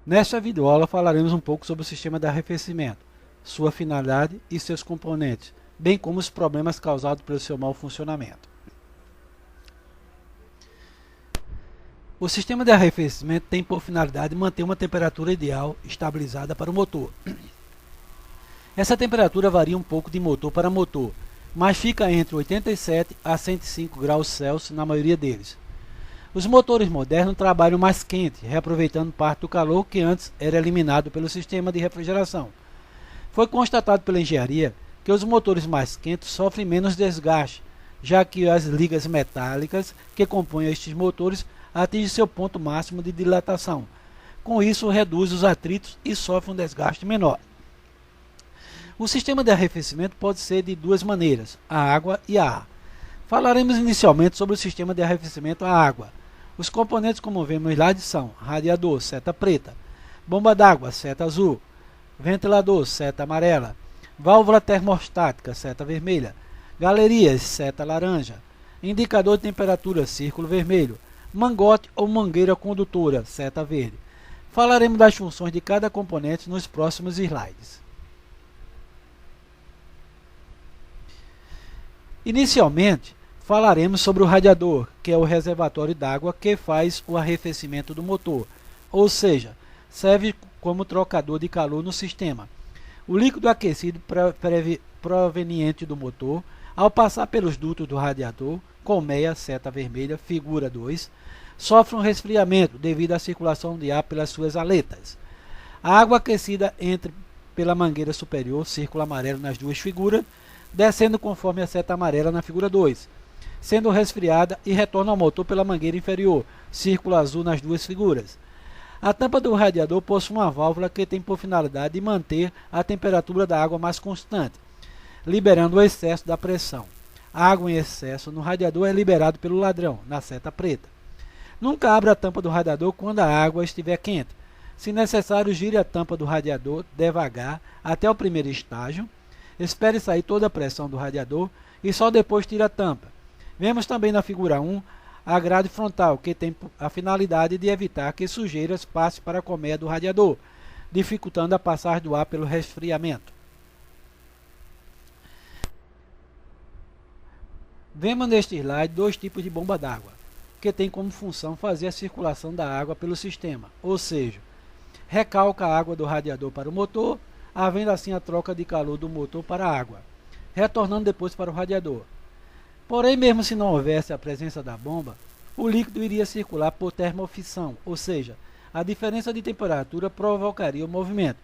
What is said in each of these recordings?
Nesta videoaula falaremos um pouco sobre o sistema de arrefecimento, sua finalidade e seus componentes, bem como os problemas causados pelo seu mau funcionamento. O sistema de arrefecimento tem por finalidade manter uma temperatura ideal estabilizada para o motor. Essa temperatura varia um pouco de motor para motor, mas fica entre 87 a 105 graus Celsius na maioria deles. Os motores modernos trabalham mais quente, reaproveitando parte do calor que antes era eliminado pelo sistema de refrigeração. Foi constatado pela engenharia que os motores mais quentes sofrem menos desgaste, já que as ligas metálicas que compõem estes motores atingem seu ponto máximo de dilatação. Com isso, reduz os atritos e sofre um desgaste menor. O sistema de arrefecimento pode ser de duas maneiras, a água e a ar. Falaremos inicialmente sobre o sistema de arrefecimento a água. Os componentes, como vemos no slide, são radiador, seta preta, bomba d'água, seta azul, ventilador, seta amarela, válvula termostática, seta vermelha, galerias, seta laranja, indicador de temperatura, círculo vermelho, mangote ou mangueira condutora, seta verde. Falaremos das funções de cada componente nos próximos slides. Inicialmente, falaremos sobre o radiador, que é o reservatório d'água que faz o arrefecimento do motor, ou seja, serve como trocador de calor no sistema. O líquido aquecido proveniente do motor, ao passar pelos dutos do radiador, colmeia, seta vermelha, figura 2, sofre um resfriamento devido à circulação de ar pelas suas aletas. A água aquecida entra pela mangueira superior, círculo amarelo nas duas figuras, descendo conforme a seta amarela na figura 2, sendo resfriada e retorna ao motor pela mangueira inferior, círculo azul nas duas figuras. A tampa do radiador possui uma válvula que tem por finalidade de manter a temperatura da água mais constante, liberando o excesso da pressão. A água em excesso no radiador é liberado pelo ladrão, na seta preta. Nunca abra a tampa do radiador quando a água estiver quente. Se necessário, gire a tampa do radiador devagar até o primeiro estágio, espere sair toda a pressão do radiador e só depois tire a tampa. Vemos também na figura 1 a grade frontal, que tem a finalidade de evitar que sujeiras passem para a colmeia do radiador, dificultando a passagem do ar pelo resfriamento. Vemos neste slide dois tipos de bomba d'água, que tem como função fazer a circulação da água pelo sistema, ou seja, recalca a água do radiador para o motor, havendo assim a troca de calor do motor para a água, retornando depois para o radiador. Porém, mesmo se não houvesse a presença da bomba, o líquido iria circular por termofissão, ou seja, a diferença de temperatura provocaria o movimento.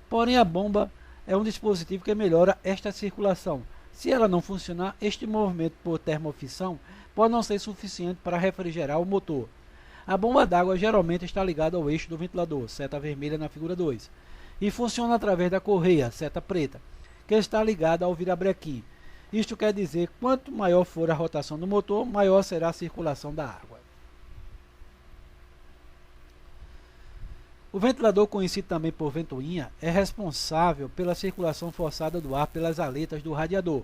Porém, a bomba é um dispositivo que melhora esta circulação. Se ela não funcionar, este movimento por termofissão pode não ser suficiente para refrigerar o motor. A bomba d'água geralmente está ligada ao eixo do ventilador, seta vermelha na figura 2, e funciona através da correia, seta preta, que está ligada ao virabrequim. Isto quer dizer, quanto maior for a rotação do motor, maior será a circulação da água. O ventilador, conhecido também por ventoinha, é responsável pela circulação forçada do ar pelas aletas do radiador.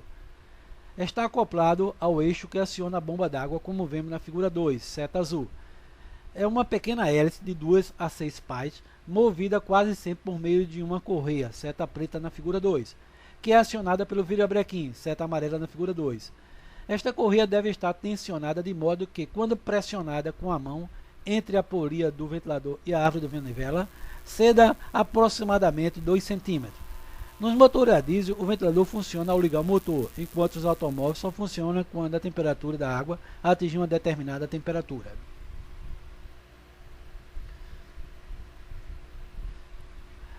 Está acoplado ao eixo que aciona a bomba d'água, como vemos na figura 2, seta azul. É uma pequena hélice de 2 a 6 pás, movida quase sempre por meio de uma correia, seta preta na figura 2, que é acionada pelo virabrequim, seta amarela na figura 2. Esta correia deve estar tensionada de modo que, quando pressionada com a mão entre a polia do ventilador e a árvore da manivela, ceda aproximadamente 2 cm. Nos motores a diesel, o ventilador funciona ao ligar o motor, enquanto os automóveis só funcionam quando a temperatura da água atingir uma determinada temperatura.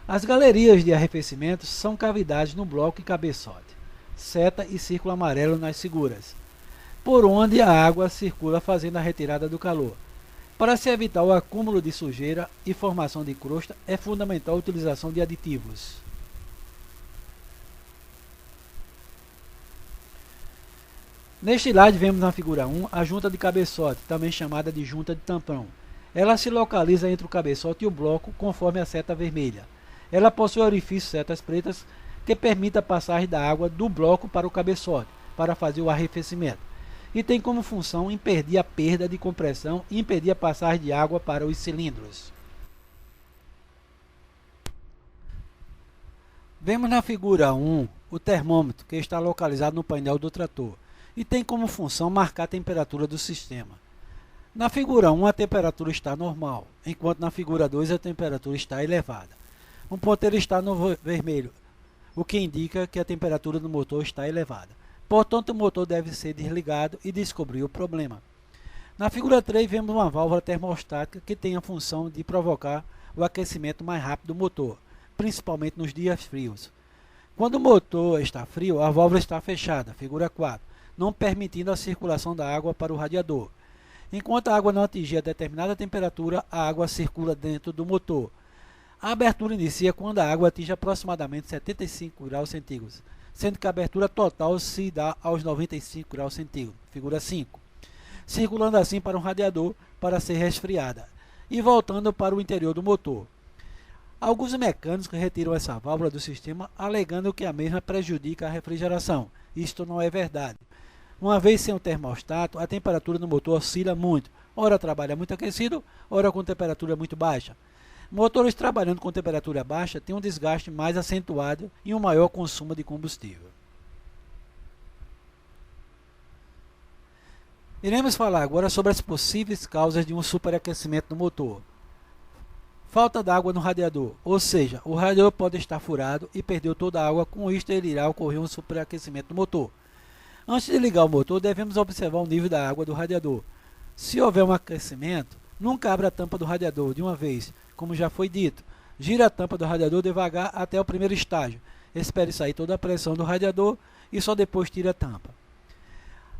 As galerias de arrefecimento são cavidades no bloco e cabeçote, seta e círculo amarelo nas figuras, por onde a água circula fazendo a retirada do calor. Para se evitar o acúmulo de sujeira e formação de crosta, é fundamental a utilização de aditivos. Neste slide vemos na figura 1 a junta de cabeçote, também chamada de junta de tampão. Ela se localiza entre o cabeçote e o bloco conforme a seta vermelha. Ela possui orifícios setas pretas que permitem a passagem da água do bloco para o cabeçote, para fazer o arrefecimento. E tem como função impedir a perda de compressão e impedir a passagem de água para os cilindros. Vemos na figura 1 o termômetro que está localizado no painel do trator e tem como função marcar a temperatura do sistema. Na figura 1 a temperatura está normal, enquanto na figura 2 a temperatura está elevada. Um ponteiro está no vermelho, o que indica que a temperatura do motor está elevada. Portanto, o motor deve ser desligado e descobrir o problema. Na figura 3 vemos uma válvula termostática que tem a função de provocar o aquecimento mais rápido do motor, principalmente nos dias frios. Quando o motor está frio, a válvula está fechada, figura 4, não permitindo a circulação da água para o radiador. Enquanto a água não atingir a determinada temperatura, a água circula dentro do motor. A abertura inicia quando a água atinge aproximadamente 75 graus centígrados, sendo que a abertura total se dá aos 95 graus centígrados, figura 5, circulando assim para um radiador para ser resfriada e voltando para o interior do motor. Alguns mecânicos retiram essa válvula do sistema alegando que a mesma prejudica a refrigeração. Isto não é verdade. Uma vez sem o termostato, a temperatura do motor oscila muito. Ora trabalha muito aquecido, ora com temperatura muito baixa. Motores trabalhando com temperatura baixa têm um desgaste mais acentuado e um maior consumo de combustível. Iremos falar agora sobre as possíveis causas de um superaquecimento do motor. Falta d'água no radiador, ou seja, o radiador pode estar furado e perdeu toda a água, com isto ele irá ocorrer um superaquecimento do motor. Antes de ligar o motor, devemos observar o nível da água do radiador. Se houver um aquecimento, nunca abra a tampa do radiador de uma vez, como já foi dito. Gira a tampa do radiador devagar até o primeiro estágio. Espere sair toda a pressão do radiador e só depois tire a tampa.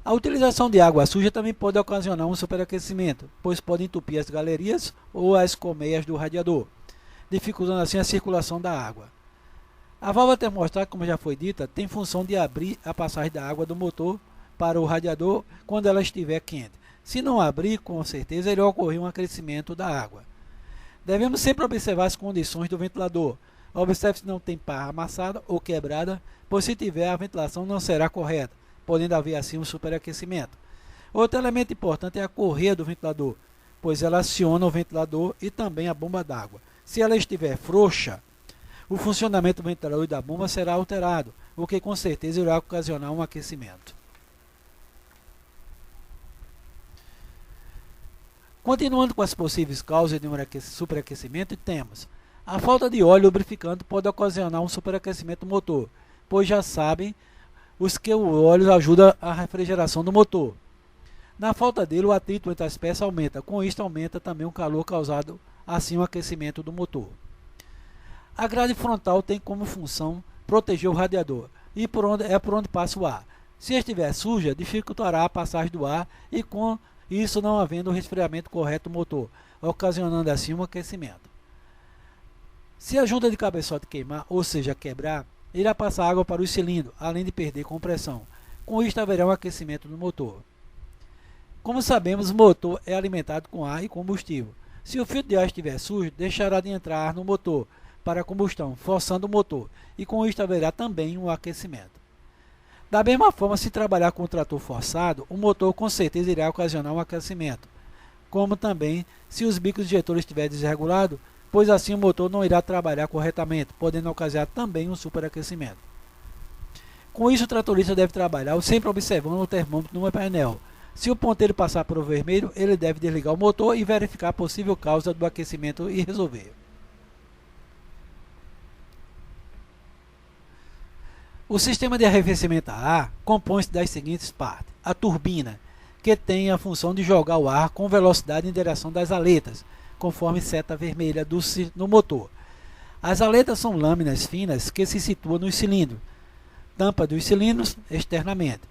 A utilização de água suja também pode ocasionar um superaquecimento, pois pode entupir as galerias ou as colmeias do radiador, dificultando assim a circulação da água. A válvula termostática, como já foi dita, tem função de abrir a passagem da água do motor para o radiador quando ela estiver quente. Se não abrir, com certeza irá ocorrer um aquecimento da água. Devemos sempre observar as condições do ventilador. Observe se não tem pá amassada ou quebrada, pois se tiver, a ventilação não será correta, podendo haver assim um superaquecimento. Outro elemento importante é a correia do ventilador, pois ela aciona o ventilador e também a bomba d'água. Se ela estiver frouxa, o funcionamento do ventilador e da bomba será alterado, o que com certeza irá ocasionar um aquecimento. Continuando com as possíveis causas de um superaquecimento, temos a falta de óleo lubrificante pode ocasionar um superaquecimento do motor, pois já sabem os que o óleo ajuda a refrigeração do motor. Na falta dele, o atrito entre as peças aumenta, com isto aumenta também o calor causado, assim o aquecimento do motor. A grade frontal tem como função proteger o radiador e por onde passa o ar. Se estiver suja, dificultará a passagem do ar e com isso não havendo o resfriamento correto do motor, ocasionando assim um aquecimento. Se a junta de cabeçote queimar, ou seja, quebrar, irá passar água para o cilindro, além de perder compressão. Com isto haverá um aquecimento do motor. Como sabemos, o motor é alimentado com ar e combustível. Se o filtro de ar estiver sujo, deixará de entrar ar no motor para a combustão, forçando o motor, e com isto haverá também um aquecimento. Da mesma forma, se trabalhar com o trator forçado, o motor com certeza irá ocasionar um aquecimento, como também se os bicos injetores estiverem desregulados, pois assim o motor não irá trabalhar corretamente, podendo ocasionar também um superaquecimento. Com isso, o tratorista deve trabalhar sempre observando o termômetro no painel. Se o ponteiro passar para o vermelho, ele deve desligar o motor e verificar a possível causa do aquecimento e resolver. O sistema de arrefecimento a ar compõe-se das seguintes partes. A turbina, que tem a função de jogar o ar com velocidade em direção das aletas, conforme seta vermelha no motor. As aletas são lâminas finas que se situam nos cilindros, tampa dos cilindros externamente,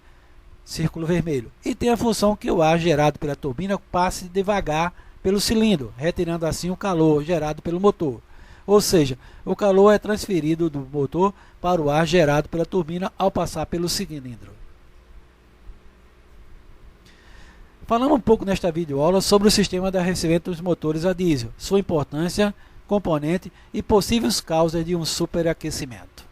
círculo vermelho, e tem a função que o ar gerado pela turbina passe devagar pelo cilindro, retirando assim o calor gerado pelo motor. Ou seja, o calor é transferido do motor para o ar gerado pela turbina ao passar pelo cilindro. Falamos um pouco nesta videoaula sobre o sistema de arrefecimento dos motores a diesel, sua importância, componente e possíveis causas de um superaquecimento.